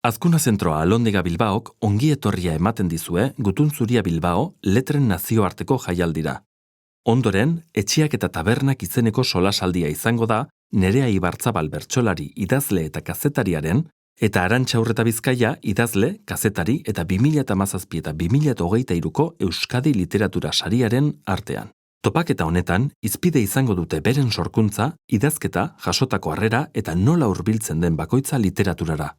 Azkuna zentroa Alondega Bilbaok ongi etorria ematen dizue Gutun Zuria Bilbao letren nazioarteko jaialdira. Ondoren, etxeak eta tabernak izeneko solasaldia izango da NEREA IBARZABAL bertsolari, idazle eta kazetariaren eta ARANTXA URRETABIZKAIA idazle, kazetari eta 2017 eta 2023ko Euskadi literatura sariaren artean. Topaketa honetan, hizpide izango dute beren sorkuntza, idazketa, jasotako harrera eta nola hurbiltzen den bakoitza literaturara.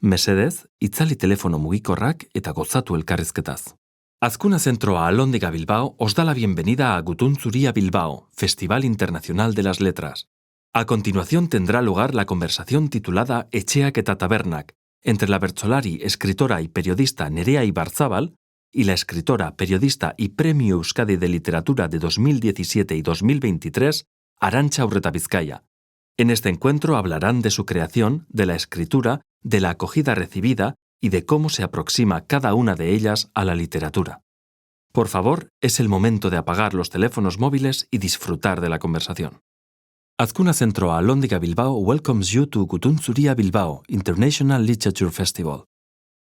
Mesedez, itzali telefono mugikorrak eta gozatu elkarrizketaz. Azkuna Centroa Alondega Bilbao os da la bienvenida a Gutun Zuria Bilbao, Festival Internacional de las Letras. A continuación tendrá lugar la conversación titulada Etxeak eta Tabernak, entre la bertsolari, escritora y periodista NEREA IBARZABAL y la escritora, periodista y Premio Euskadi de Literatura de 2017 y 2023, ARANTXA URRETABIZKAIA. En este encuentro hablarán de su creación, de la escritura, de la acogida recibida y de cómo se aproxima cada una de ellas a la literatura. Por favor, es el momento de apagar los teléfonos móviles y disfrutar de la conversación. Azkuna Centroa Alondega Bilbao welcomes you to Gutun Zuria Bilbao International Literature Festival.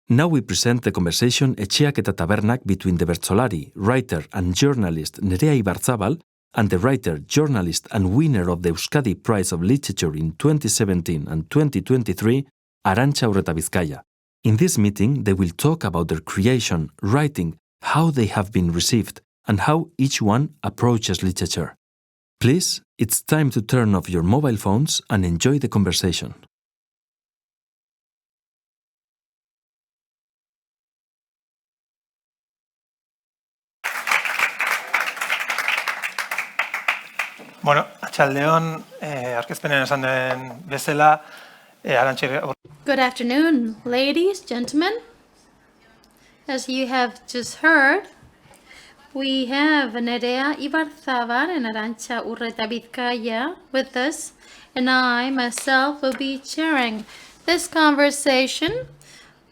Now we present the conversation Etxeak eta Tabernak between the bertsolari, writer and journalist NEREA IBARZABAL and the writer, journalist and winner of the Euskadi Prize of Literature in 2017 and 2023, ARANTXA URRETABIZKAIA. In this meeting, they will talk about their creation, writing, how they have been received, and how each one approaches literature. Please, it's time to turn off your mobile phones and enjoy the conversation. Bueno, atxaldeon, aurkezpenen esan den bezala, ARANTXA. Good afternoon, ladies, gentlemen. As you have just heard, we have NEREA IBARZABAL and ARANTXA URRETABIZKAIA with us, and I myself will be chairing this conversation.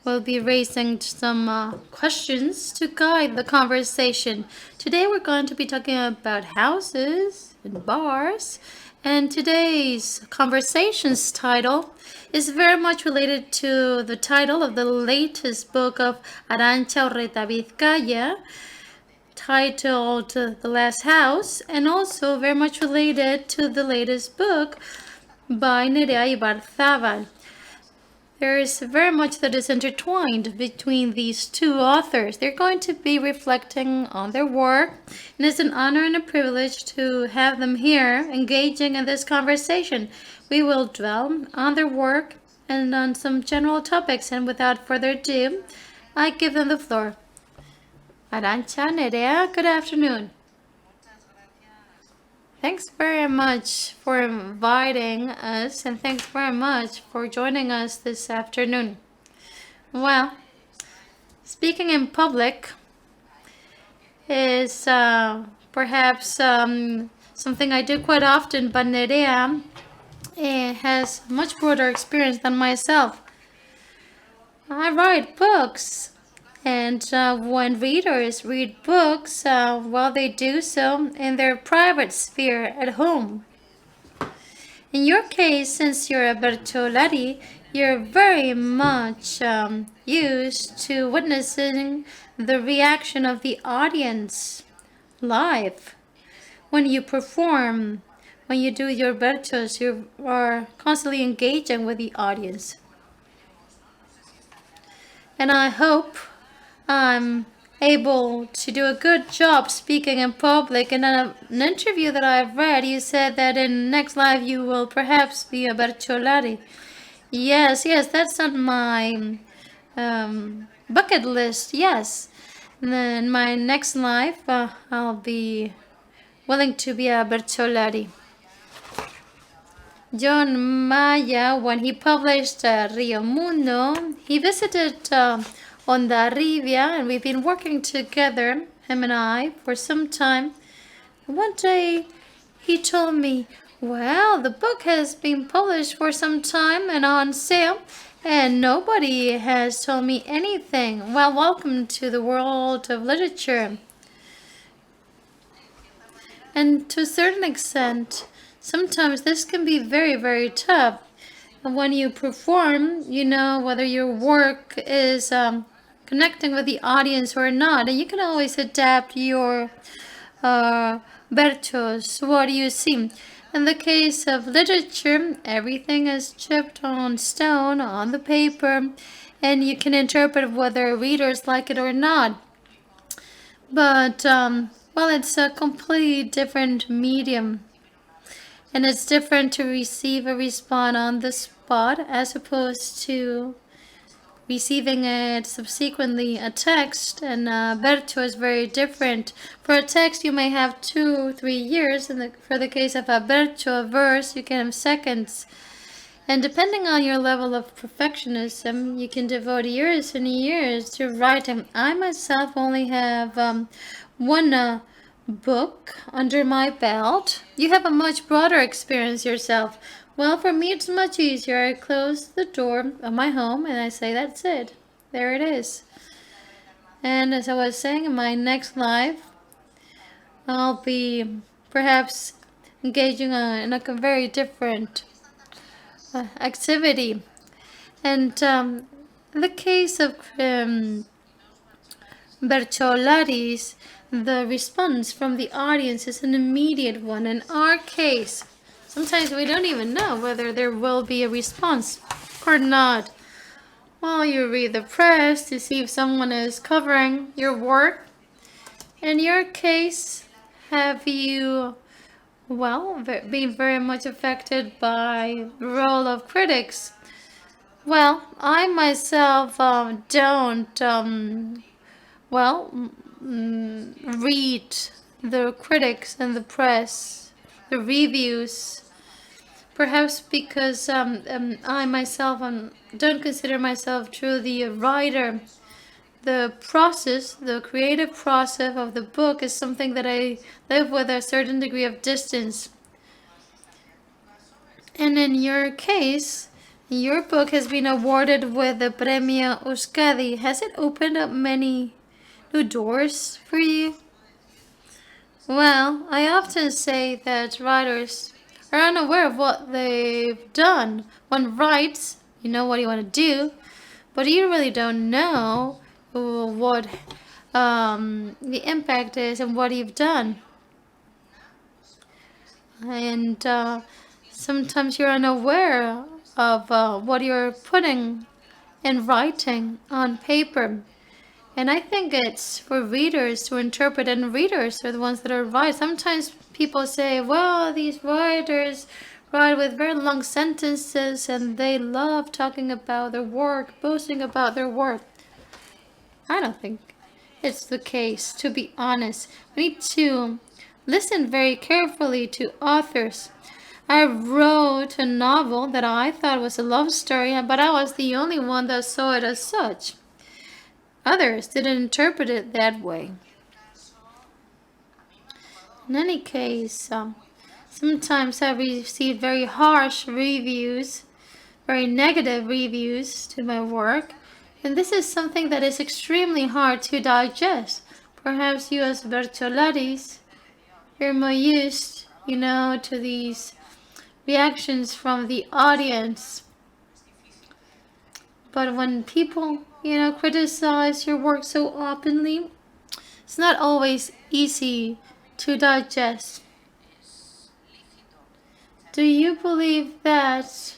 We'll be raising some questions to guide the conversation. Today we're going to be talking about houses and bars, and today's conversation's title is very much related to the title of the latest book of ARANTXA URRETABIZKAIA, titled The Last House, and also very much related to the latest book by NEREA IBARZABAL. There is very much that is intertwined between these two authors. They're going to be reflecting on their work, and it's an honor and a privilege to have them here engaging in this conversation. We will dwell on their work and on some general topics, and without further ado, I give them the floor. ARANTXA, NEREA, good afternoon. Thanks very much for inviting us, and thanks very much for joining us this afternoon. Well, speaking in public is perhaps something I do quite often, but NEREA has much broader experience than myself. I write books. And when readers read books, well, they do so in their private sphere at home. In your case, since you're a bertsolari, you're very much used to witnessing the reaction of the audience live. When you perform, when you do your bertsos, you are constantly engaging with the audience. And I hope I'm able to do a good job speaking in public. In an interview that I've read, you said that in next life you will perhaps be a bertsolari. Yes, that's on my bucket list, yes. In my next life, I'll be willing to be a bertsolari. John Maya, when he published Rio Mundo, he visited Hondarribia, and we've been working together, him and I, for some time. One day he told me, well, the book has been published for some time and on sale, and nobody has told me anything. Well, welcome to the world of literature. And to a certain extent, sometimes this can be very, very tough. when you perform, you know whether your work is connecting with the audience or not. And you can always adapt your versos, what do you see? In the case of literature, everything is chipped on stone, on the paper, and you can interpret whether readers like it or not. But, well, it's a completely different medium. And it's different to receive a response on the spot as opposed to receiving it subsequently. A text and a verso is very different. For a text, you may have 2 3 years. For the case of a verso, a verse, you can have seconds. And depending on your level of perfectionism, you can devote years and years to writing. I myself only have one book under my belt. You have a much broader experience yourself. Well, for me, it's much easier. I close the door of my home and I say, that's it. There it is. And as I was saying, in my next life, I'll be perhaps engaging in a very different activity. And in the case of Bertolaris, the response from the audience is an immediate one. In our case, sometimes we don't even know whether there will be a response or not. Well, you read the press to see if someone is covering your work. In your case, have you, well, been very much affected by the role of critics? Well, I myself don't, read the critics and the press, the reviews, perhaps because I myself don't consider myself truly a writer. The process, the creative process of the book is something that I live with a certain degree of distance. And in your case, your book has been awarded with the Premio Euskadi. Has it opened up many new doors for you? Well, I often say that writers are unaware of what they've done. One writes, you know what you want to do, but you really don't know what the impact is and what you've done. And sometimes you're unaware of what you're putting in writing on paper. And I think it's for readers to interpret, and readers are the ones that are right. Sometimes people say, well, these writers write with very long sentences and they love talking about their work, boasting about their work. I don't think it's the case, to be honest. We need to listen very carefully to authors. I wrote a novel that I thought was a love story, but I was the only one that saw it as such. Others didn't interpret it that way. In any case, sometimes I received very harsh reviews, very negative reviews to my work. And this is something that is extremely hard to digest. Perhaps you as Bertolaris, you're more used, to these reactions from the audience. But when people, criticize your work so openly, it's not always easy to digest. Do you believe that?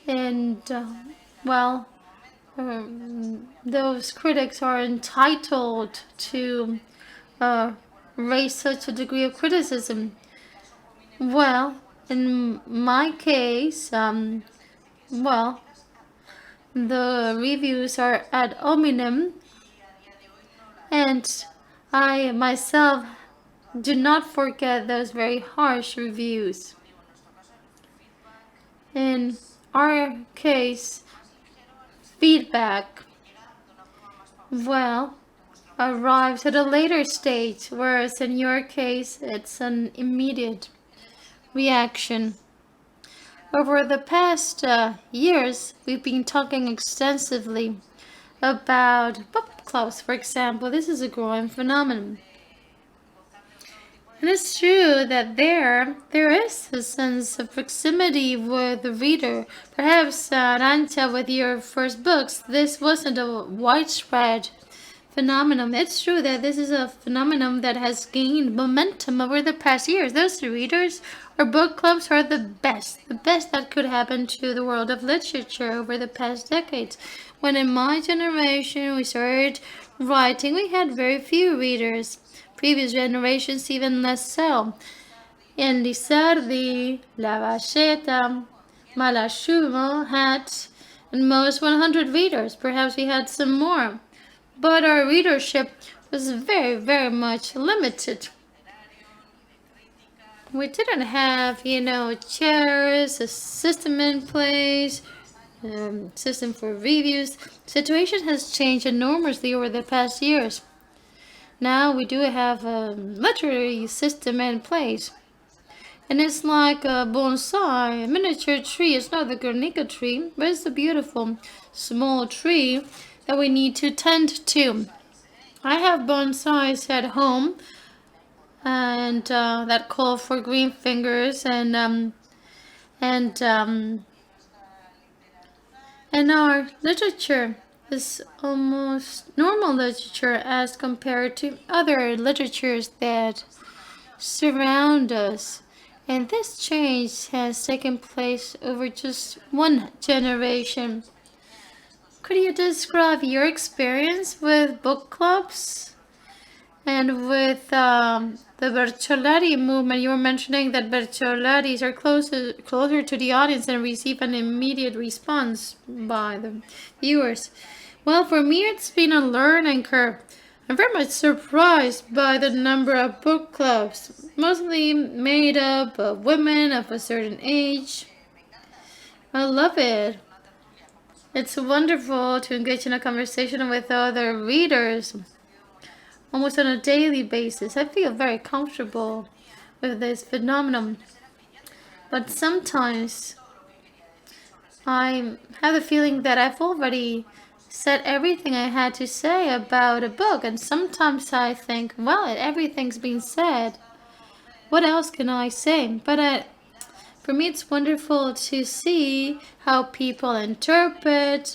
And, those critics are entitled to raise such a degree of criticism? Well, in my case, the reviews are ad hominem, and I myself do not forget those very harsh reviews. In our case, feedback, arrives at a later stage, whereas in your case, it's an immediate reaction. Over the past years, we've been talking extensively about book clubs, for example. This is a growing phenomenon. And it's true that there is a sense of proximity with the reader. Perhaps, Arantxa, with your first books, this wasn't a widespread phenomenon. It's true that this is a phenomenon that has gained momentum over the past years. Those readers or book clubs are the best that could happen to the world of literature over the past decades. When in my generation we started writing, we had very few readers. Previous generations even less so. And Lizardi, Lavalletta, Malashumo had at most 100 readers. Perhaps we had some more. But our readership was very, very much limited. We didn't have, chairs, a system in place, system for reviews. Situation has changed enormously over the past years. Now we do have a literary system in place. And it's like a bonsai, a miniature tree. It's not the Guernica tree, but it's a beautiful small tree that we need to tend to. I have bonsais at home, and that call for green fingers, and our literature is almost normal literature as compared to other literatures that surround us. And this change has taken place over just one generation. Could you describe your experience with book clubs and with the Berciolari movement? You were mentioning that Berciolaris are closer to the audience and receive an immediate response by the viewers. Well, for me, it's been a learning curve. I'm very much surprised by the number of book clubs, mostly made up of women of a certain age. I love it. It's wonderful to engage in a conversation with other readers almost on a daily basis. I feel very comfortable with this phenomenon. But sometimes I have the feeling that I've already said everything I had to say about a book, and sometimes I think, well, everything's been said. What else can I say? But for me, it's wonderful to see how people interpret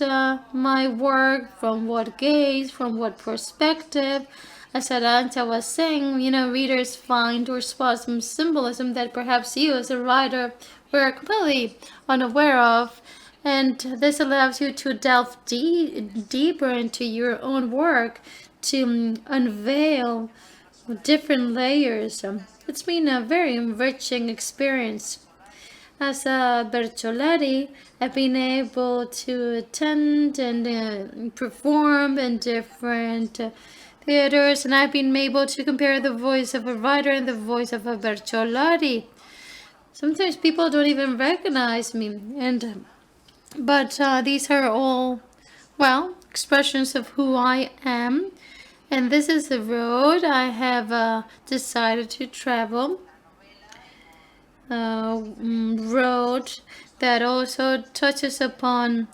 my work, from what gaze, from what perspective. As Arantxa was saying, readers find or spot some symbolism that perhaps you as a writer were completely unaware of. And this allows you to delve deeper into your own work, to unveil different layers. It's been a very enriching experience. As a Berciolari, I've been able to attend and perform in different theaters, and I've been able to compare the voice of a writer and the voice of a Berciolari. Sometimes people don't even recognize me, but these are all, expressions of who I am. And this is the road I have decided to travel. Road that also touches upon,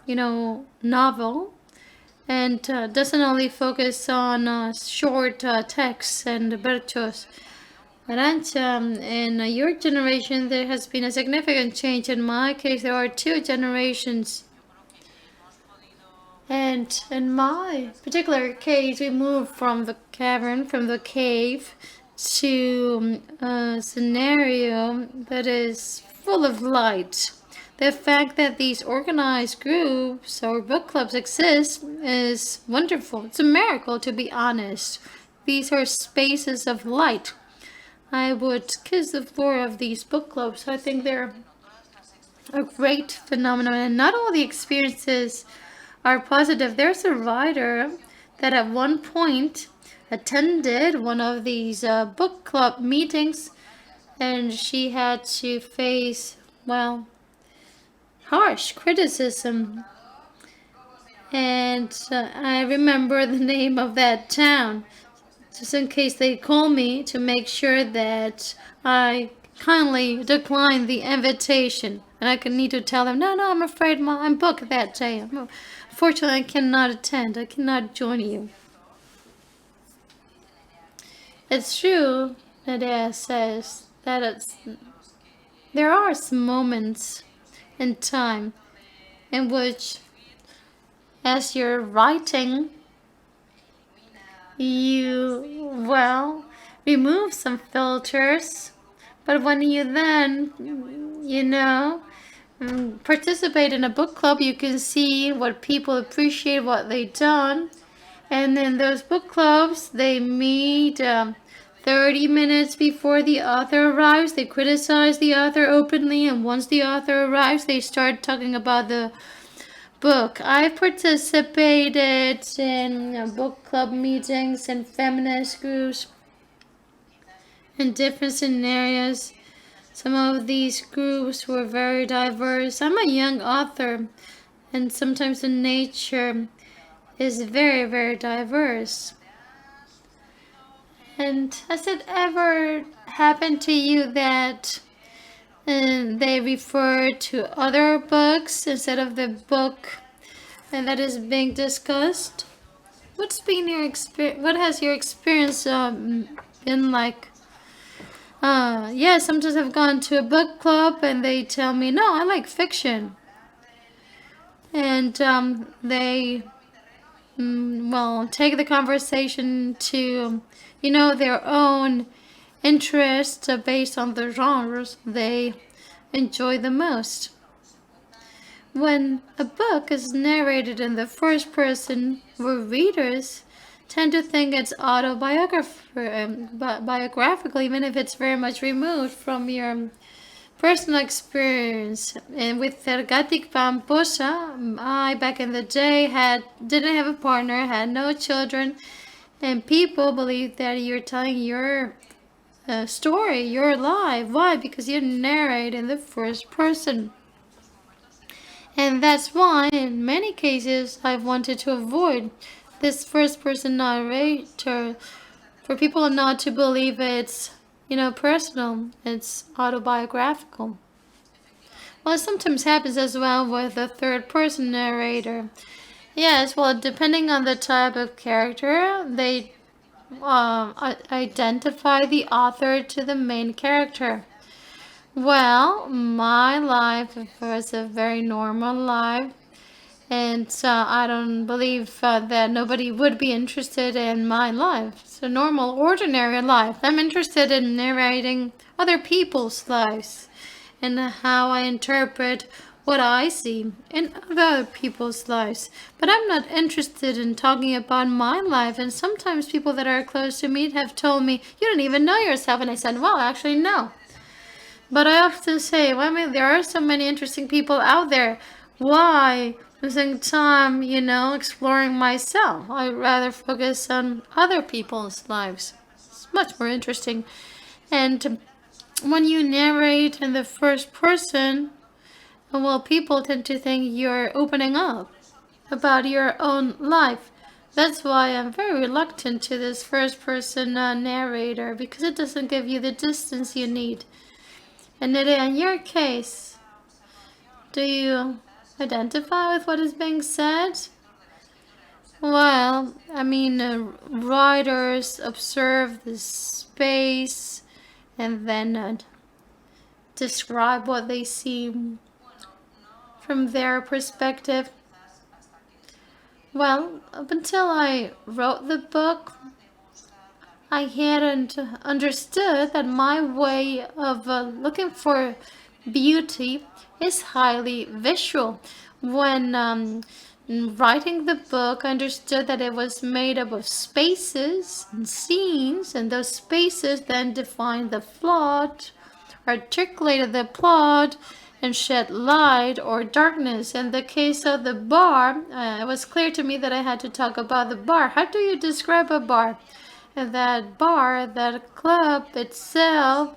novel, and doesn't only focus on short texts and berchos. Arantxa, in your generation, there has been a significant change. In my case, there are two generations. And in my particular case, we moved from the cave, to a scenario that is full of light. The fact that these organized groups or book clubs exist is wonderful. It's a miracle, to be honest. These are spaces of light. I would kiss the floor of these book clubs. I think they're a great phenomenon, and not all the experiences are positive. There's a writer that at one point attended one of these book club meetings, and she had to face, harsh criticism. And I remember the name of that town, just in case they call me, to make sure that I kindly decline the invitation. And I need to tell them, no, I'm afraid I'm booked that day. Unfortunately, I cannot attend. I cannot join you. It's true NEREA says that there are some moments in time in which, as you're writing, you, well, remove some filters, but when you then, participate in a book club, you can see what people appreciate, what they've done. And in those book clubs, they meet 30 minutes before the author arrives. They criticize the author openly, and once the author arrives, they start talking about the book. I've participated in book club meetings and feminist groups in different scenarios. Some of these groups were very diverse. I'm a young author, and sometimes the nature is very, very diverse. And has it ever happened to you that they refer to other books instead of the book that is being discussed? What's been your experience? What has your experience been like? Yeah, sometimes I've gone to a book club and they tell me, no, I like fiction. And they, take the conversation to, their own interests based on the genres they enjoy the most. When a book is narrated in the first person, where readers tend to think it's biographical, even if it's very much removed from your personal experience. And with Ergatik Pamposa, I, back in the day, didn't have a partner, had no children, and people believe that you're telling your story, your life. Why? Because you narrate in the first person. And that's why, in many cases, I've wanted to avoid this first-person narrator, for people not to believe it's, personal, it's autobiographical. Well, it sometimes happens as well with a third-person narrator. Yes, well, depending on the type of character, they identify the author to the main character. Well, my life was a very normal life, and I don't believe that nobody would be interested in my life. It's a normal, ordinary life. I'm interested in narrating other people's lives and how I interpret what I see in other people's lives. But I'm not interested in talking about my life. And sometimes people that are close to me have told me, you don't even know yourself. And I said, well, actually, no. But I often say, well, there are so many interesting people out there. Why spend time, exploring myself? I'd rather focus on other people's lives. It's much more interesting. And when you narrate in the first person, well, people tend to think you're opening up about your own life. That's why I'm very reluctant to this first-person narrator, because it doesn't give you the distance you need. And in your case, do you identify with what is being said? Well, writers observe the space and then describe what they see from their perspective. Well, up until I wrote the book, I hadn't understood that my way of looking for beauty is highly visual. When writing the book, I understood that it was made up of spaces and scenes, and those spaces then defined the plot, articulated the plot, and shed light or darkness. In the case of the bar, it was clear to me that I had to talk about the bar. How do you describe a bar? That bar, that club itself,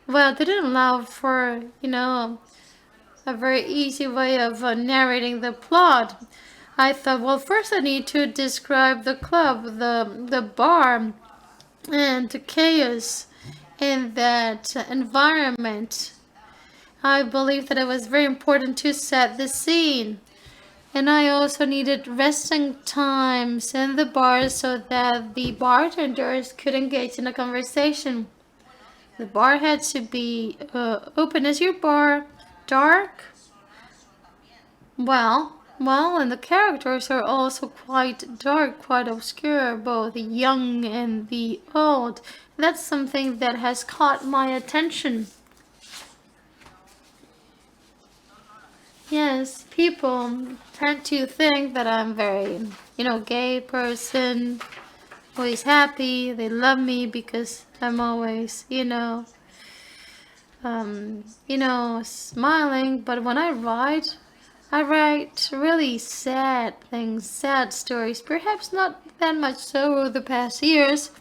well, they didn't allow for, a very easy way of narrating the plot. I thought, well, first I need to describe the club, the bar, and the chaos in that environment. I believe that it was very important to set the scene. And I also needed resting times in the bar so that the bartenders could engage in a conversation. The bar had to be open. Is your bar dark? Well, and the characters are also quite dark, quite obscure, both the young and the old. That's something that has caught my attention. Yes, people tend to think that I'm very, gay person, always happy. They love me because I'm always, smiling. But when I write really sad things, sad stories. Perhaps not that much so over the past years,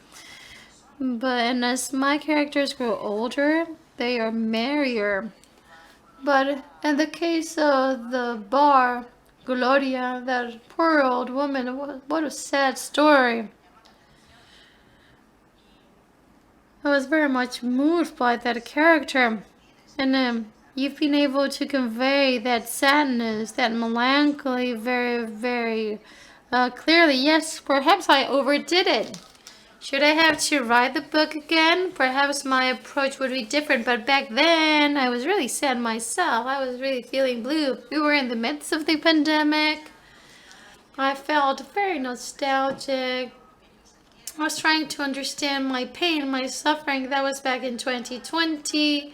and as my characters grow older, they are merrier. But in the case of the bar, Gloria, that poor old woman, what a sad story. I was very much moved by that character. And you've been able to convey that sadness, that melancholy very, very clearly. Yes, perhaps I overdid it. Should I have to write the book again? Perhaps my approach would be different, but back then I was really sad myself. I was really feeling blue. We were in the midst of the pandemic. I felt very nostalgic. I was trying to understand my pain, my suffering. That was back in 2020.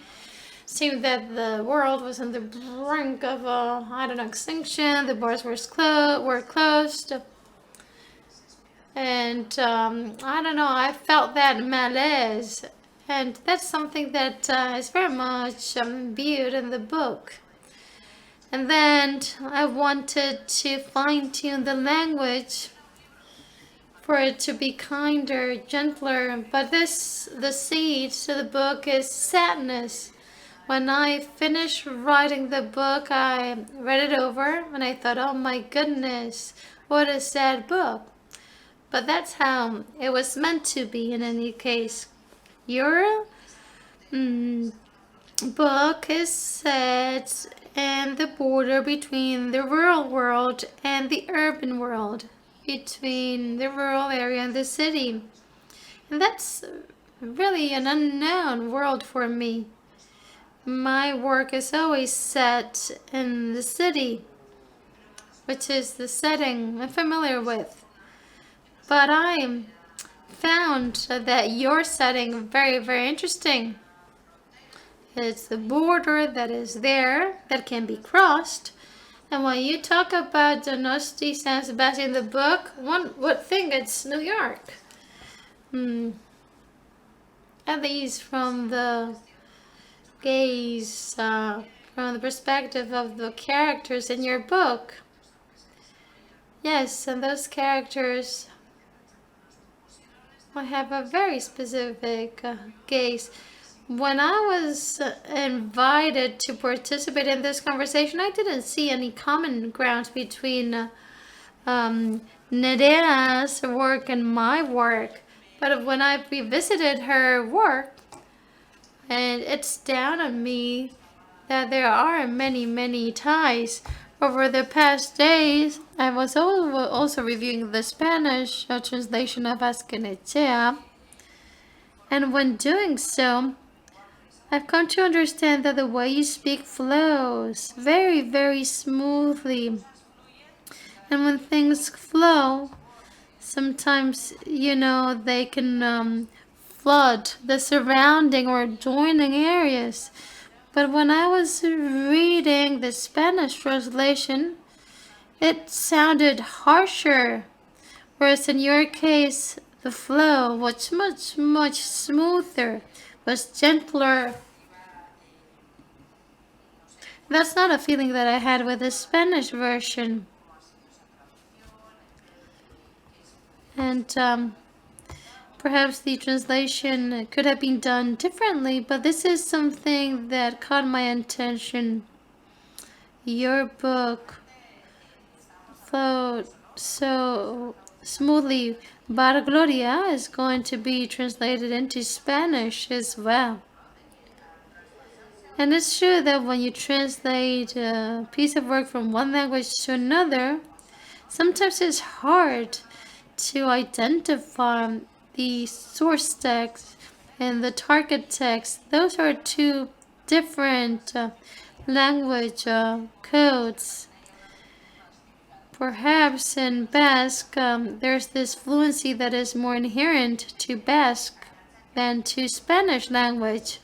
Seemed that the world was on the brink of extinction. The bars were closed. And I felt that malaise. And that's something that is very much viewed in the book. And then I wanted to fine-tune the language for it to be kinder, gentler. But the seed to the book is sadness. When I finished writing the book, I read it over and I thought, oh my goodness, what a sad book. But that's how it was meant to be in any case. Your book is set in the border between the rural world and the urban world, between the rural area and the city. And that's really an unknown world for me. My work is always set in the city, which is the setting I'm familiar with. But I found that your setting very, very interesting. It's the border that is there, that can be crossed. And when you talk about Donosti, San Sebastian in the book, one would think it's New York. At least from the gaze, from the perspective of the characters in your book. Yes, and those characters I have a very specific gaze. When I was invited to participate in this conversation, I didn't see any common ground between NEREA's work and my work. But when I revisited her work, and it's dawned on me that there are many, many ties. Over the past days, I was also reviewing the Spanish translation of ARANTXA, and when doing so, I've come to understand that the way you speak flows very, very smoothly. And when things flow, sometimes, they can flood the surrounding or adjoining areas. But when I was reading the Spanish translation, it sounded harsher, whereas in your case, the flow was much, much smoother, was gentler. That's not a feeling that I had with the Spanish version. And perhaps the translation could have been done differently, but this is something that caught my attention. Your book flowed so smoothly. Bar Gloria is going to be translated into Spanish as well. And it's true that when you translate a piece of work from one language to another, sometimes it's hard to identify the source text and the target text. Those are two different language codes. Perhaps in Basque, there's this fluency that is more inherent to Basque than to Spanish language.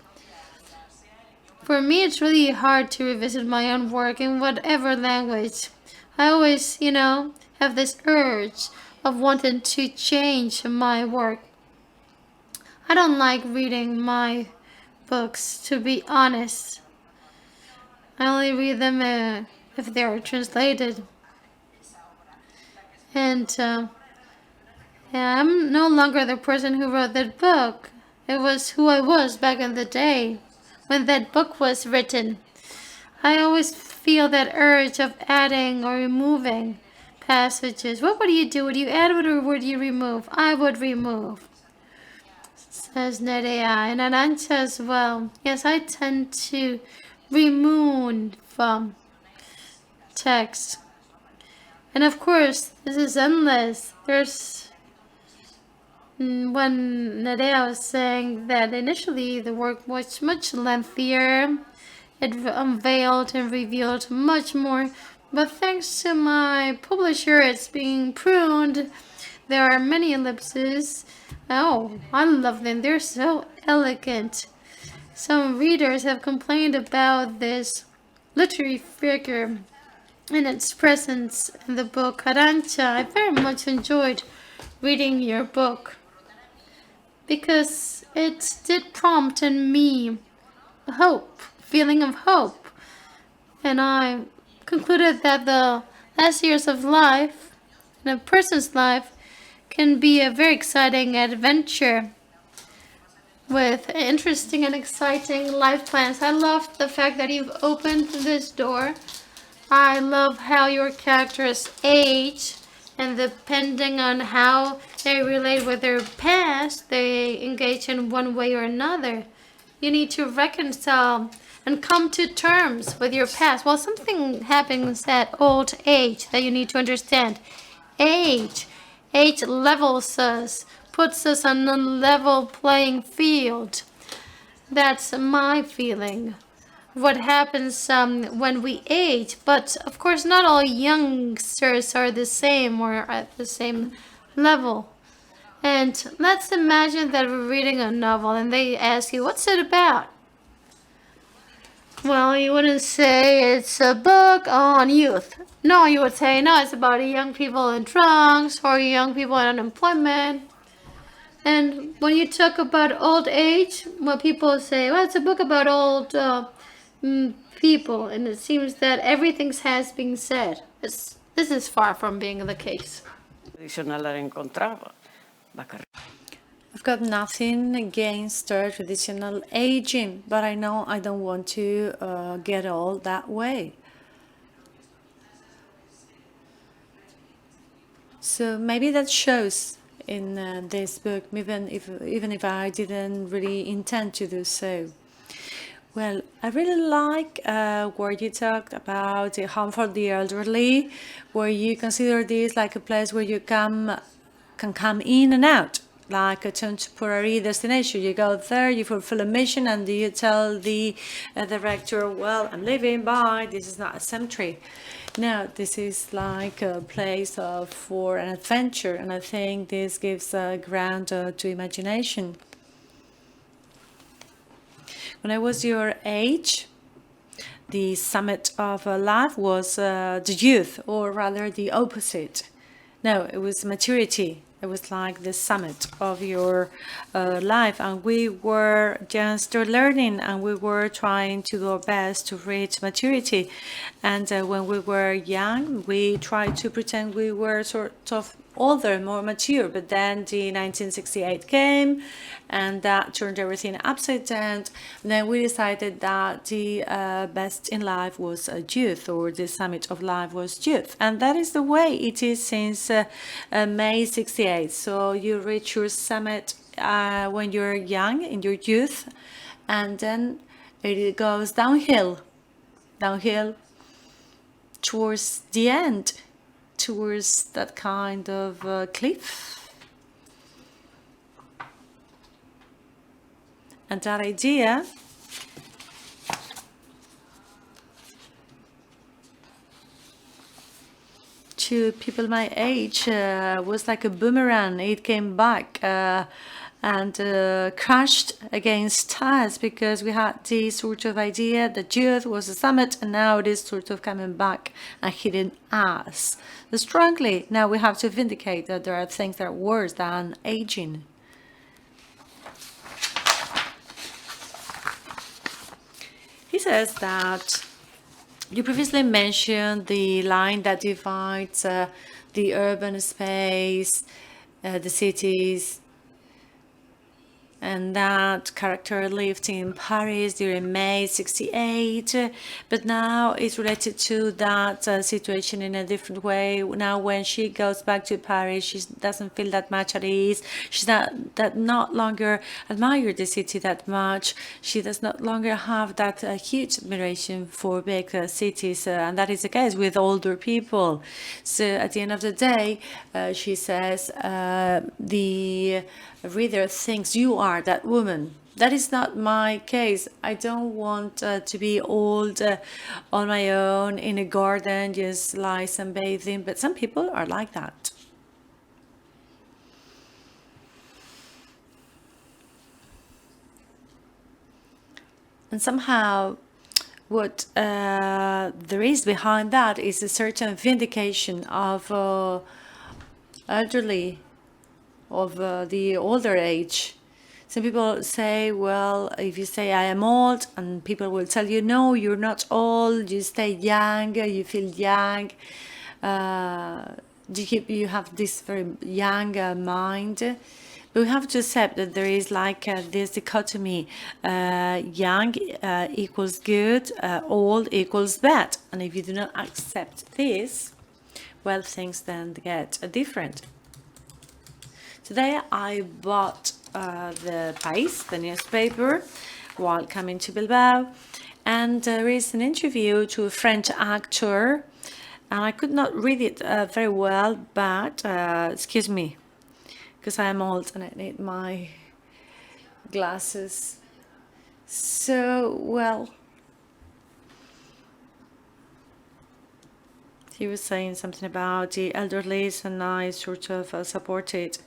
For me, it's really hard to revisit my own work in whatever language. I always, have this urge of wanting to change my work. I don't like reading my books, to be honest. I only read them if they are translated. And I'm no longer the person who wrote that book. It was who I was back in the day when that book was written. I always feel that urge of adding or removing passages. What would you do? Would you add or would you remove? I would remove, says NEREA. And ARANTXA as well. Yes, I tend to remove from text. And of course, this is endless. There's when NEREA was saying that initially the work was much lengthier, it unveiled and revealed much more, but thanks to my publisher, it's being pruned. There are many ellipses. Oh, I love them. They're so elegant. Some readers have complained about this literary figure and its presence in the book. ARANTXA, I very much enjoyed reading your book because it did prompt in me hope, feeling of hope. And I concluded that the last years of life, in a person's life, can be a very exciting adventure with interesting and exciting life plans. I love the fact that you've opened this door. I love how your characters age, and depending on how they relate with their past, they engage in one way or another. You need to reconcile and come to terms with your past. Well, something happens at old age that you need to understand. Age levels us, puts us on a level playing field. That's my feeling. What happens when we age, but of course not all youngsters are the same or at the same level. And let's imagine that we're reading a novel and they ask you, what's it about? Well, you wouldn't say it's a book on youth. No, you would say, no, it's about young people in trunks or young people in unemployment. And when you talk about old age, what people say, well, it's a book about old people. And it seems that everything has been said. This is far from being the case. I've got nothing against traditional aging, but I know I don't want to get old that way. So maybe that shows in this book, even if I didn't really intend to do so. Well, I really like where you talked about the home for the elderly, where you consider this like a place where you can come in and out, like a temporary destination. You go there, you fulfill a mission, and you tell the director, well, I'm leaving, bye, this is not a cemetery. No, this is like a place for an adventure, and I think this gives ground to imagination. When I was your age, the summit of life was the youth, or rather the opposite. No, it was maturity. It was like the summit of your life, and we were just learning, and we were trying to do our best to reach maturity. And when we were young, we tried to pretend we were sort of older, more mature, but then the 1968 came and that turned everything upside down. And then we decided that the best in life was youth, or the summit of life was youth, and that is the way it is since May 68. So you reach your summit when you're young, in your youth, and then it goes downhill towards the end, towards that kind of cliff. And that idea to people my age was like a boomerang. It came back and crashed against us, because we had this sort of idea that youth was a summit, and now it is sort of coming back and hitting us strongly. Now we have to vindicate that there are things that are worse than aging. He says that you previously mentioned the line that divides the urban space, the cities, and that character lived in Paris during May '68, but now it's related to that situation in a different way. Now when she goes back to Paris, she doesn't feel that much at ease. She's not longer admire the city that much. She does not longer have that huge admiration for big cities, and that is the case with older people. So at the end of the day, she says, the reader thinks you are that woman. That is not my case. I don't want to be old on my own in a garden, just lie sunbathing, but some people are like that. And somehow what there is behind that is a certain vindication of elderly, of the older age. Some people say, well, if you say I am old, and people will tell you, no, you're not old, you stay young, you feel young, you have this very young mind. But we have to accept that there is like this dichotomy, young equals good, old equals bad. And if you do not accept this, well, things then get different. Today I bought the País, the newspaper, while coming to Bilbao, and there is an interview to a French actor, and I could not read it very well, but excuse me, because I am old and I need my glasses. So, well, he was saying something about the elderly, and I sort of supported.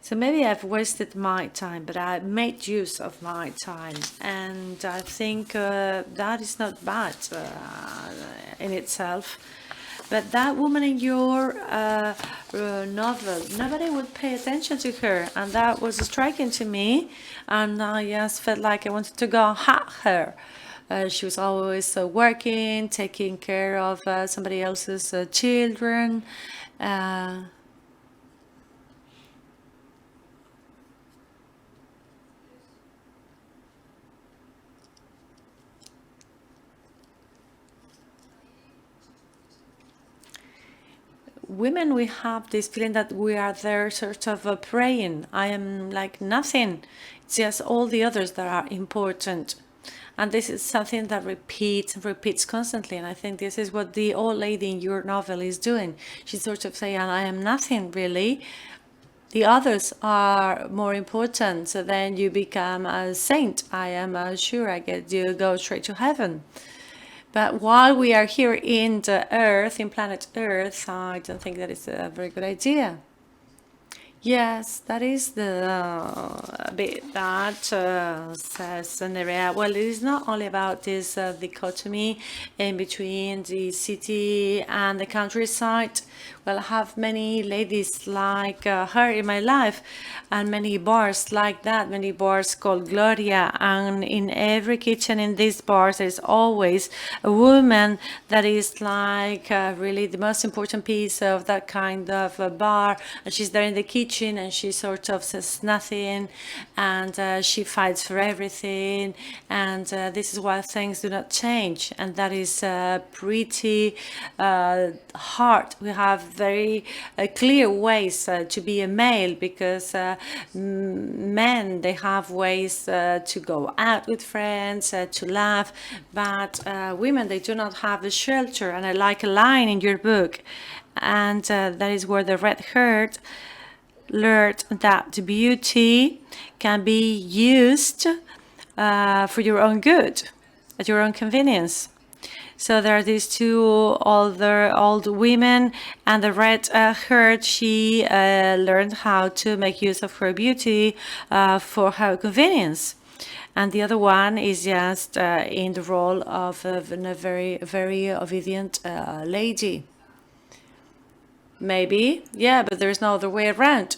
So maybe I've wasted my time, but I made use of my time, and I think that is not bad in itself. But that woman in your novel, nobody would pay attention to her, and that was striking to me, and I just felt like I wanted to go at her. She was always working, taking care of somebody else's children. Women, we have this feeling that we are there sort of praying. I am like nothing. It's just all the others that are important. And this is something that repeats constantly. And I think this is what the old lady in your novel is doing. She's sort of saying, I am nothing really. The others are more important. So then you become a saint. I am sure I get you go straight to heaven. But while we are here in the Earth, in planet Earth, I don't think that is a very good idea. Yes, that is the bit that says NEREA. Well, it is not only about this dichotomy in between the city and the countryside. Well, I have many ladies like her in my life, and many bars like that, many bars called Gloria, and in every kitchen in these bars there's always a woman that is like really the most important piece of that kind of bar, and she's there in the kitchen preaching and she sort of says nothing, and she fights for everything, and this is why things do not change, and that is pretty hard. We have very clear ways to be a male, because men, they have ways to go out with friends, to laugh, but women, they do not have the shelter. And I like a line in your book, and that is where the red haired learned that beauty can be used for your own good, at your own convenience. So there are these two old women, and the red haired, she learned how to make use of her beauty for her convenience. And the other one is just in the role of a very, very obedient lady. Maybe, yeah, but there's no other way around.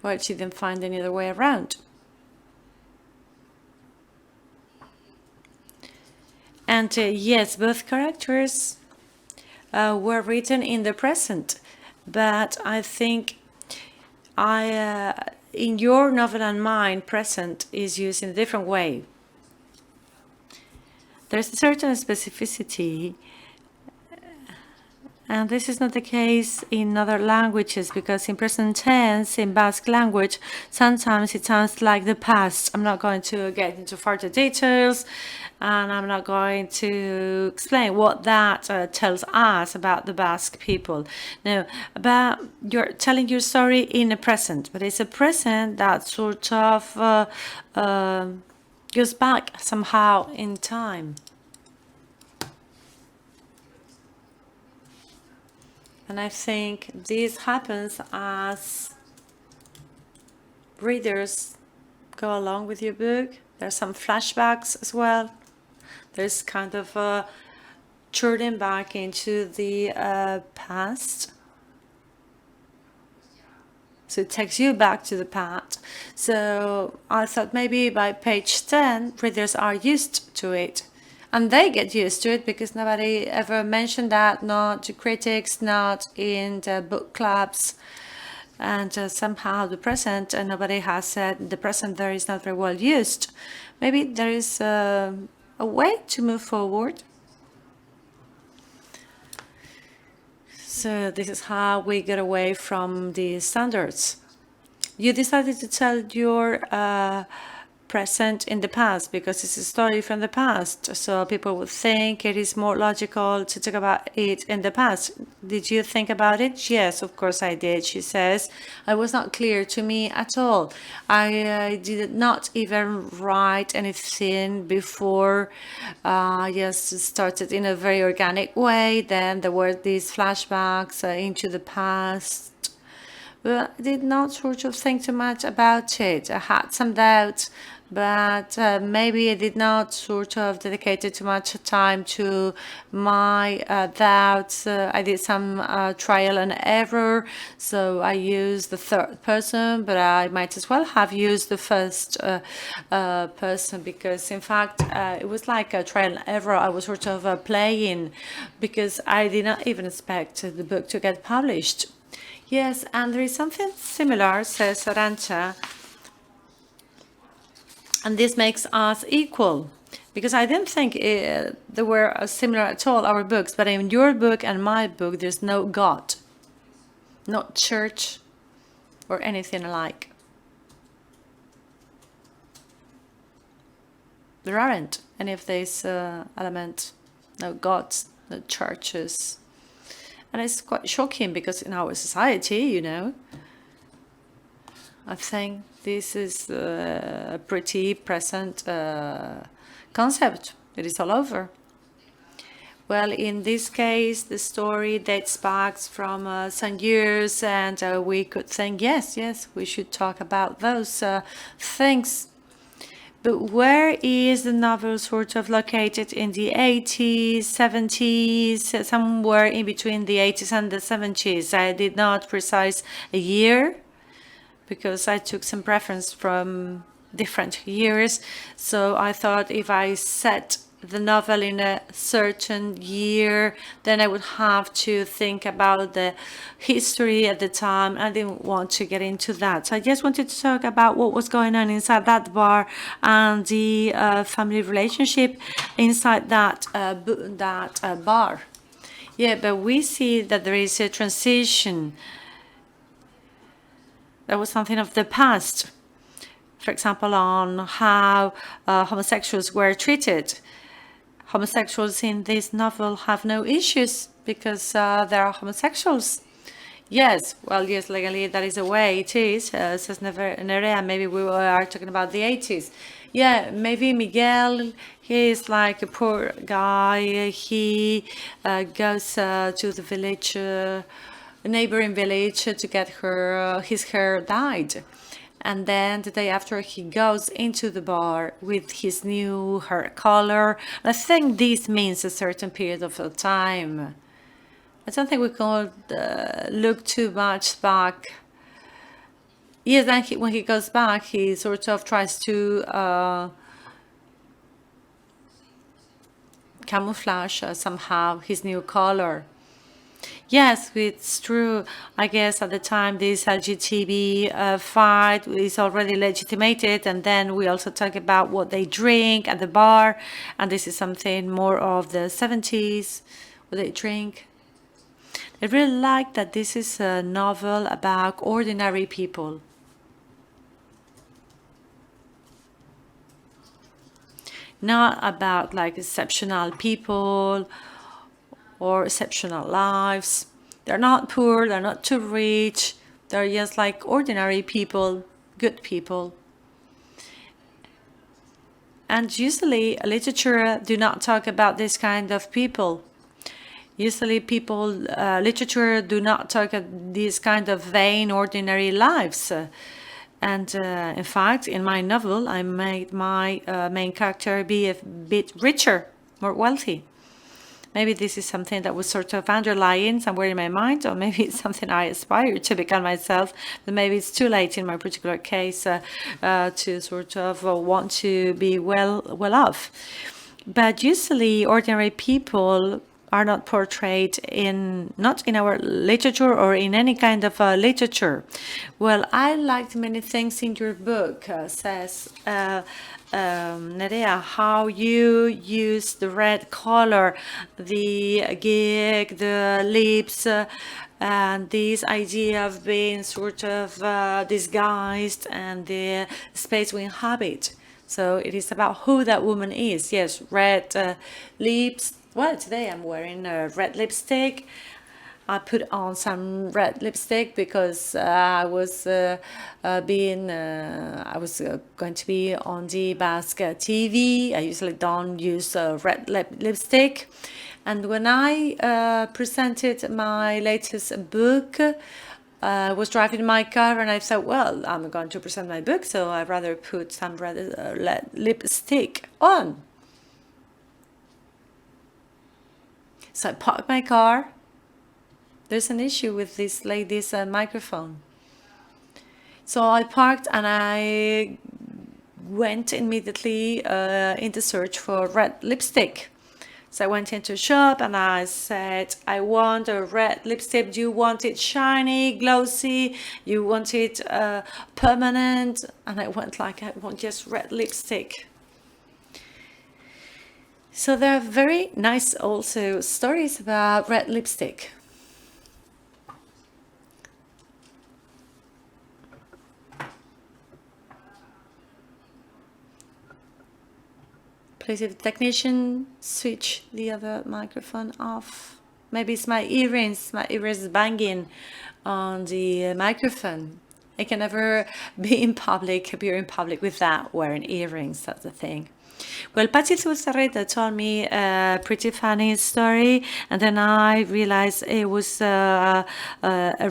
Well, she didn't find any other way around. And yes, both characters were written in the present, but I think in your novel and mine, present is used in a different way. There's a certain specificity, and this is not the case in other languages, because in present tense, in Basque language, sometimes it sounds like the past. I'm not going to get into further details, and I'm not going to explain what that tells us about the Basque people. No, but you're telling your story in a present, but it's a present that sort of goes back somehow in time. And I think this happens as readers go along with your book. There's some flashbacks as well. There's kind of a turning back into the past. So it takes you back to the past. So I thought maybe by page 10, readers are used to it. And they get used to it, because nobody ever mentioned that, not to critics, not in the book clubs. And somehow the present, and nobody has said the present there is not very well used. Maybe there is a way to move forward. So this is how we get away from the standards. You decided to tell your present in the past because it's a story from the past, so people would think it is more logical to talk about it in the past. Did you think about it? Yes, of course I did, she says. It was not clear to me at all. I did not even write anything before. I just started in a very organic way. Then there were these flashbacks into the past. But I did not sort of think too much about it. I had some doubts, but maybe I did not sort of dedicate too much time to my doubts. I did some trial and error, so I used the third person, but I might as well have used the first person, because in fact it was like a trial and error. I was sort of playing, because I did not even expect the book to get published. Yes, and there is something similar, says ARANTXA, and this makes us equal, because I didn't think they were similar at all, our books, but in your book and my book, there's no God, not church, or anything alike. There aren't any of these elements, no gods, no churches. And it's quite shocking, because in our society, you know, I think this is a pretty present concept. It is all over. Well, in this case, the story dates back from some years, and we could think, yes, we should talk about those things. But where is the novel sort of located? In the 80s, 70s, somewhere in between the 80s and the 70s. I did not precise a year, because I took some preference from different years. So I thought if I set the novel in a certain year, then I would have to think about the history at the time. I didn't want to get into that. So I just wanted to talk about what was going on inside that bar and the family relationship inside that bar. Yeah, but we see that there is a transition. That was something of the past. For example, on how homosexuals were treated. Homosexuals in this novel have no issues because they are homosexuals. Yes, well, yes, legally that is the way it is, says NEREA. Maybe we are talking about the 80s. Yeah, maybe Miguel, he is like a poor guy. He goes to the village, a neighboring village, to get his hair dyed. And then the day after, he goes into the bar with his new hair color. I think this means a certain period of time. I don't think we could look too much back. Yes, then when he goes back, he sort of tries to camouflage somehow his new color. Yes, it's true. I guess at the time this LGBT fight is already legitimated, and then we also talk about what they drink at the bar, and this is something more of the 70s, what they drink. I really like that this is a novel about ordinary people. Not about like exceptional people or exceptional lives. They're not poor, they're not too rich, they're just like ordinary people, good people. And usually literature do not talk about this kind of people. Usually literature do not talk about these kind of vain, ordinary lives. And in fact, in my novel, I made my main character be a bit richer, more wealthy. Maybe this is something that was sort of underlying somewhere in my mind, or maybe it's something I aspire to become myself, but maybe it's too late in my particular case to sort of want to be well off. But usually ordinary people are not portrayed not in our literature or in any kind of literature. Well, I liked many things in your book, says NEREA, how you use the red color, the gig, the lips, and this idea of being sort of disguised and the space we inhabit. So it is about who that woman is. Yes, red lips. Well, today I'm wearing a red lipstick. I put on some red lipstick because I was going to be on the Basque TV. I usually don't use red lipstick. And when I presented my latest book, I was driving my car and I thought, well, I'm going to present my book, so I'd rather put some red lipstick on. So I parked my car. There's an issue with this lady's microphone. So I parked and I went immediately in the search for red lipstick. So I went into a shop and I said, I want a red lipstick. Do you want it shiny, glossy? You want it permanent? And I went like, I want just red lipstick. So there are very nice also stories about red lipstick. Please, if the technician switch the other microphone off. Maybe it's my earrings banging on the microphone. I can never be in public, appear in public without wearing earrings, that's the thing. Well, Patsy Zuzarreta told me a pretty funny story, and then I realized it was a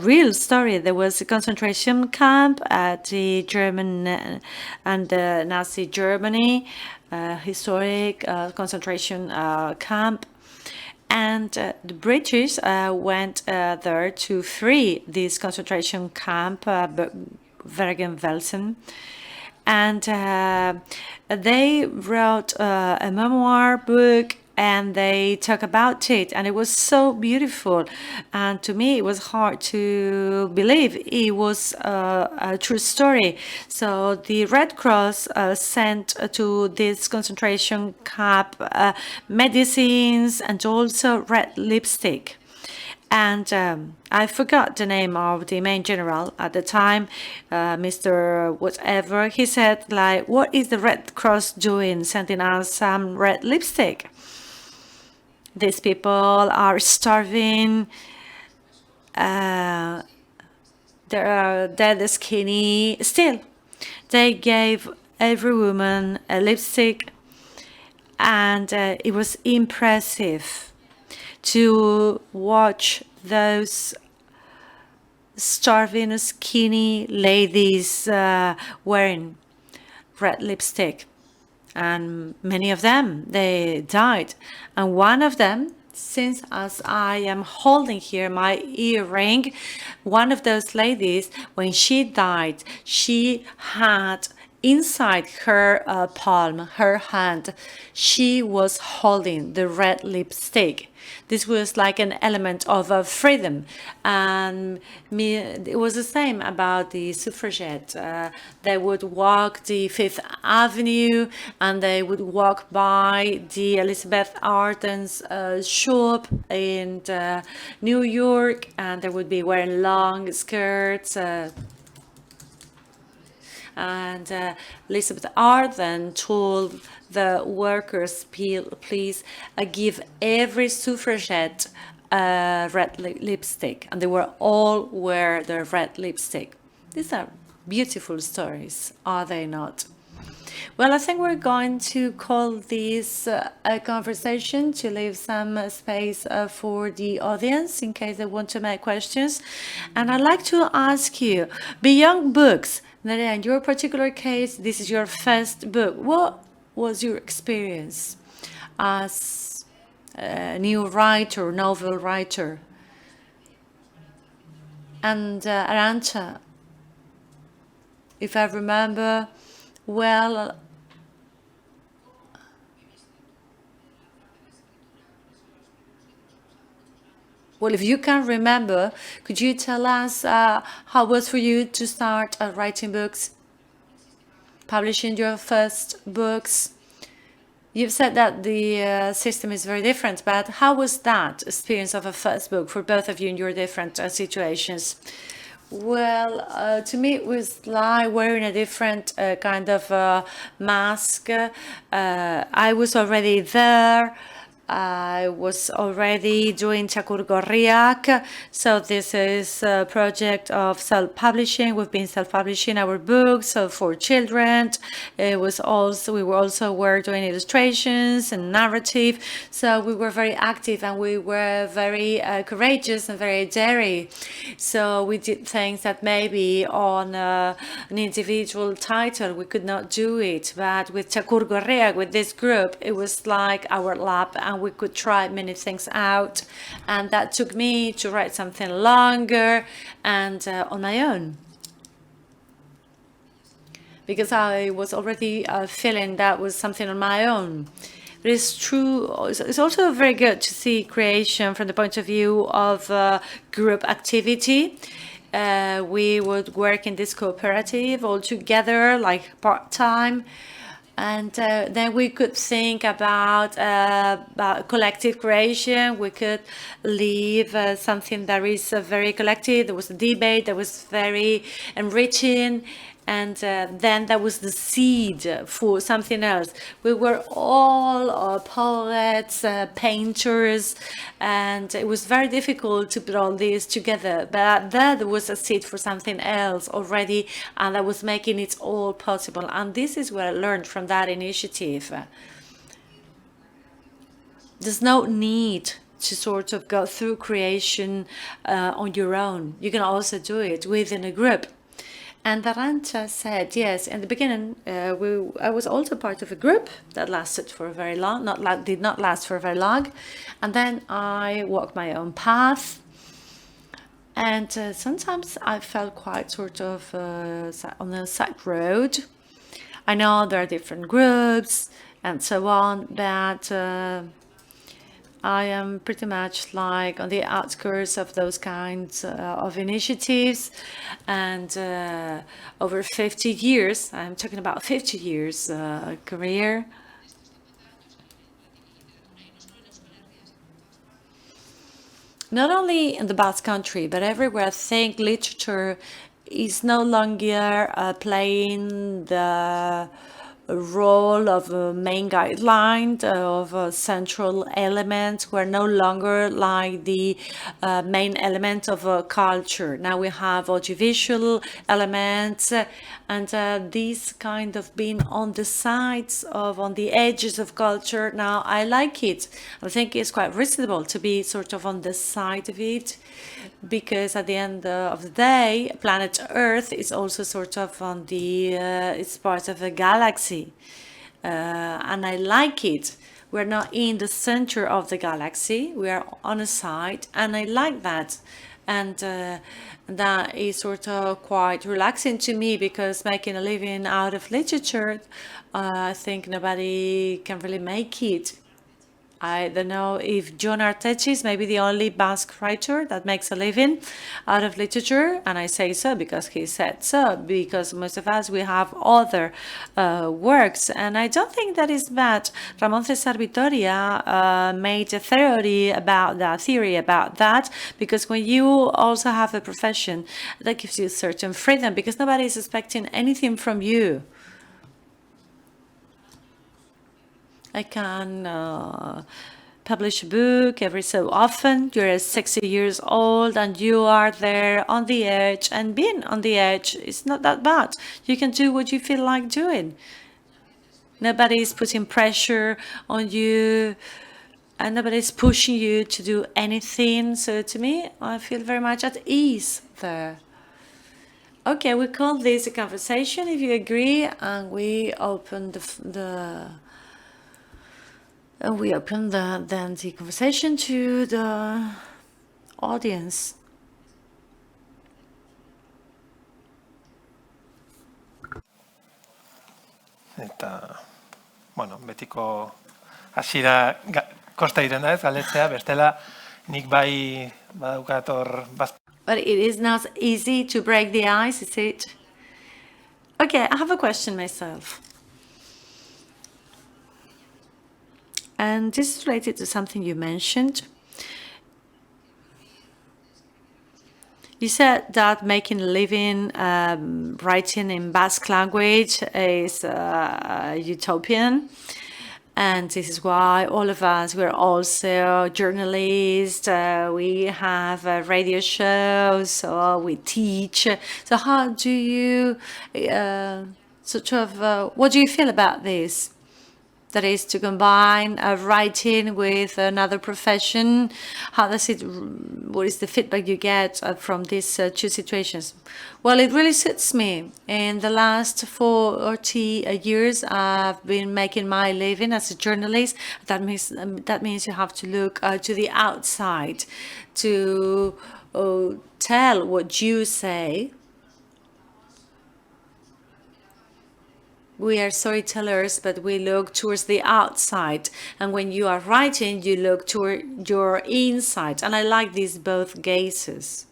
real story. There was a concentration camp at the German and Nazi Germany, historic concentration camp, and the British went there to free this concentration camp, Bergen-Belsen. and they wrote a memoir book, and they talk about it, and it was so beautiful, and to me it was hard to believe it was a true story. So the Red Cross sent to this concentration camp medicines and also red lipstick. And I forgot the name of the main general at the time, Mr. Whatever. He said, like, what is the Red Cross doing, sending us some red lipstick? These people are starving, they're dead skinny. Still, they gave every woman a lipstick, and it was impressive to watch those starving, skinny ladies wearing red lipstick. And many of them, they died. And one of them, since as I am holding here my earring, one of those ladies, when she died, she had inside her palm, her hand, she was holding the red lipstick. This was like an element of freedom. And it was the same about the suffragette. They would walk the Fifth Avenue, and they would walk by the Elizabeth Arden's shop in New York, and they would be wearing long skirts. And Elizabeth Arden told the workers, please give every suffragette a red lipstick, and they were all wear their red lipstick. These are beautiful stories, are they not? Well, I think we're going to call this a conversation to leave some space for the audience in case they want to make questions. And I'd like to ask you, beyond books, Nerea, in your particular case, this is your first book. What was your experience as a new writer, novel writer? And ARANTXA, if I remember well, if you can remember, could you tell us how it was for you to start writing books, publishing your first books? You've said that the system is very different, but how was that experience of a first book for both of you in your different situations? Well, to me, it was like wearing a different kind of mask. I was already there. I was already doing Txakur Gorriak, so this is a project of self-publishing. We've been self-publishing our books so for children. It was also we were doing illustrations and narrative, so we were very active and we were very courageous and very daring. So we did things that maybe on an individual title we could not do it, but with Txakur Gorriak, with this group, it was like our lab, and we could try many things out, and that took me to write something longer and on my own, because I was already feeling that was something on my own. But it's true, it's also very good to see creation from the point of view of group activity. We would work in this cooperative all together, like part-time. And then we could think about collective creation. We could leave something that is very collective. There was a debate that was very enriching. And then there was the seed for something else. We were all poets, painters, and it was very difficult to put all this together. But there was a seed for something else already, and that was making it all possible. And this is what I learned from that initiative. There's no need to sort of go through creation on your own. You can also do it within a group. And ARANTXA said, yes, in the beginning, I was also part of a group that lasted for very long, did not last for very long. And then I walked my own path. And sometimes I felt quite sort of on a side road. I know there are different groups and so on, but I am pretty much like on the outskirts of those kinds of initiatives, and over 50 years, I'm talking about 50 years career. Not only in the Basque Country, but everywhere, I think literature is no longer playing the role of a main guideline, of a central element. We're no longer like the main element of a culture. Now we have audiovisual elements, and these kind of being on the sides of, on the edges of culture. Now I like it. I think it's quite reasonable to be sort of on the side of it, because at the end of the day, planet Earth is also sort of on the, it's part of a galaxy. And I like it. We're not in the center of the galaxy, we are on a side, and I like that. And that is sort of quite relaxing to me, because making a living out of literature, I think nobody can really make it. I don't know if John Artechi is maybe the only Basque writer that makes a living out of literature, and I say so because he said so, because most of us, we have other works, and I don't think that is bad. Ramon Cesar Vitoria made a theory about that, because when you also have a profession, that gives you certain freedom, because nobody is expecting anything from you. I can publish a book every so often. You're 60 years old and you are there on the edge, and being on the edge is not that bad. You can do what you feel like doing. Nobody is putting pressure on you, and nobody is pushing you to do anything. So to me, I feel very much at ease there. Okay, we call this a conversation, if you agree, and we open we open then the conversation to the audience. Eta, bueno, betiko hasiera kosta egiten da ez, galdetzea, bestela nik bai badaukat hor But it is not easy to break the ice, is it? Okay, I have a question myself. And this is related to something you mentioned. You said that making a living writing in Basque language is utopian. And this is why all of us, we're also journalists, we have radio shows, so we teach. So how do you, what do you feel about this? That is, to combine writing with another profession. How does it, what is the feedback you get from these two situations? Well, it really suits me. In the last 40 years, I've been making my living as a journalist. That means you have to look to the outside to tell what you say. We are storytellers, but we look towards the outside. And when you are writing, you look toward your inside. And I like these both gazes.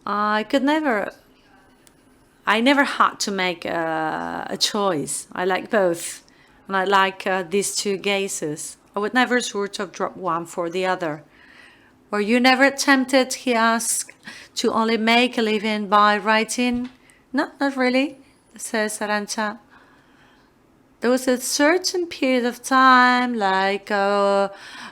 I never had to make a choice. I like both. And I like these two gazes. I would never sort of drop one for the other. Were you never tempted, he asked, to only make a living by writing? No, not really, says ARANTXA. There was a certain period of time, like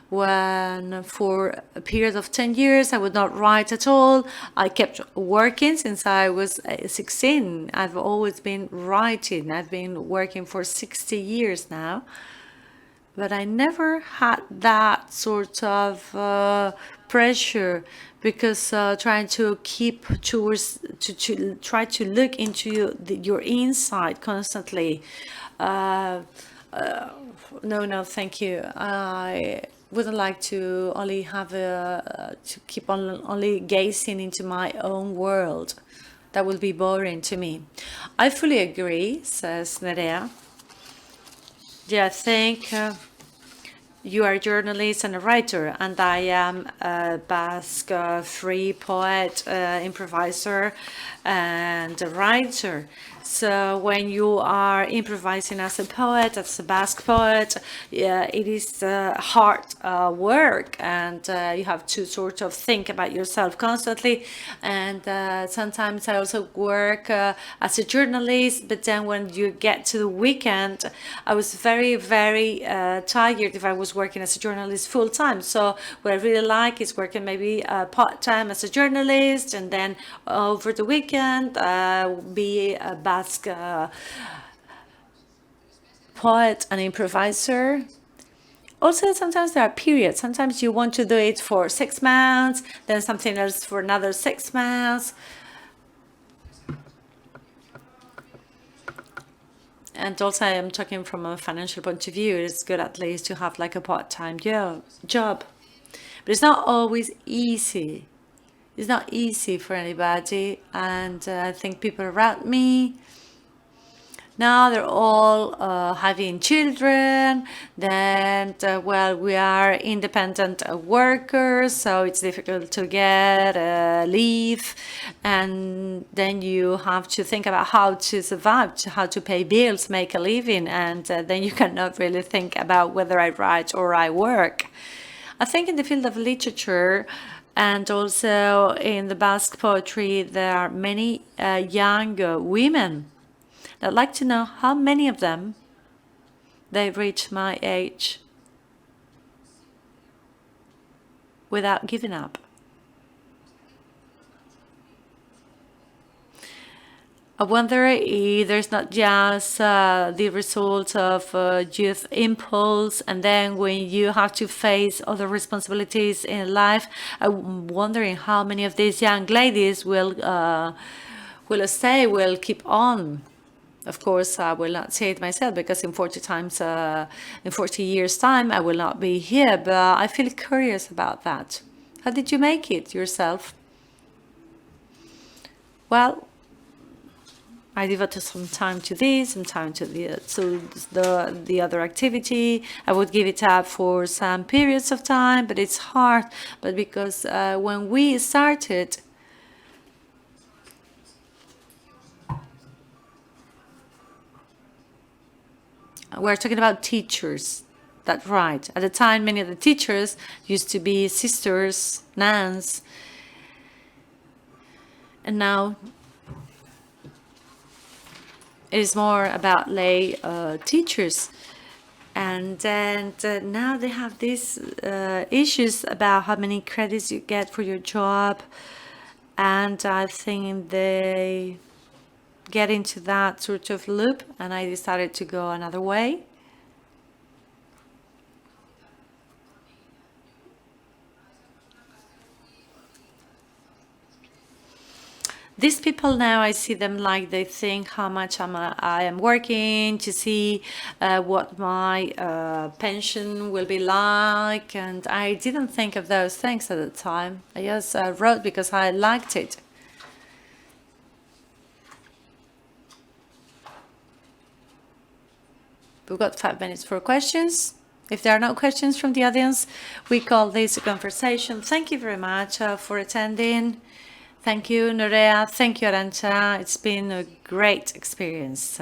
when for a period of 10 years I would not write at all. I kept working since I was 16. I've always been writing. I've been working for 60 years now. But I never had that sort of pressure, because trying to keep towards to try to look into your inside constantly. No, thank you. I wouldn't like to only have to keep on only gazing into my own world. That will be boring to me. I fully agree, says Nerea. Yeah, I think you are a journalist and a writer, and I am a Basque free poet, improviser, and a writer. So when you are improvising as a poet, as a Basque poet, yeah, it is hard work, and you have to sort of think about yourself constantly. And sometimes I also work as a journalist, but then when you get to the weekend, I was very, very tired if I was working as a journalist full time. So what I really like is working maybe part time as a journalist, and then over the weekend be a Basque poet and improviser. Also, sometimes there are periods. Sometimes you want to do it for 6 months, then something else for another 6 months. And also, I am talking from a financial point of view. It's good at least to have like a part-time job. But it's not always easy. It's not easy for anybody. And I think people around me, now they're all having children, then, well, we are independent workers, so it's difficult to get leave, and then you have to think about how to survive, how to pay bills, make a living, and then you cannot really think about whether I write or I work. I think in the field of literature, and also in the Basque poetry, there are many young women. I'd like to know how many of them they reach my age without giving up. I wonder if there's not just the result of youth impulse, and then when you have to face other responsibilities in life, I'm wondering how many of these young ladies will keep on. Of course, I will not say it myself, because in 40 years' time, I will not be here, but I feel curious about that. How did you make it yourself? Well, I devoted some time to this, some time to the other activity. I would give it up for some periods of time, but it's hard. But because when we started, we're talking about teachers that write. At the time, many of the teachers used to be sisters, nuns, and now it is more about lay teachers. And then now they have these issues about how many credits you get for your job, and I think they get into that sort of loop, and I decided to go another way. These people now, I see them like they think how much I am working, to see what my pension will be like, and I didn't think of those things at the time. I just wrote because I liked it. We've got 5 minutes for questions. If there are no questions from the audience, we call this a conversation. Thank you very much for attending. Thank you, NEREA. Thank you, ARANTXA. It's been a great experience.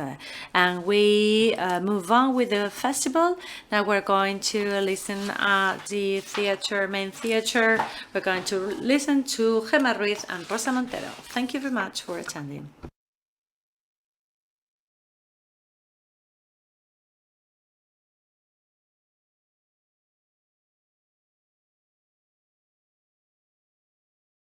And we move on with the festival. Now we're going to listen at the theater, main theater. We're going to listen to Gemma Ruiz and Rosa Montero. Thank you very much for attending.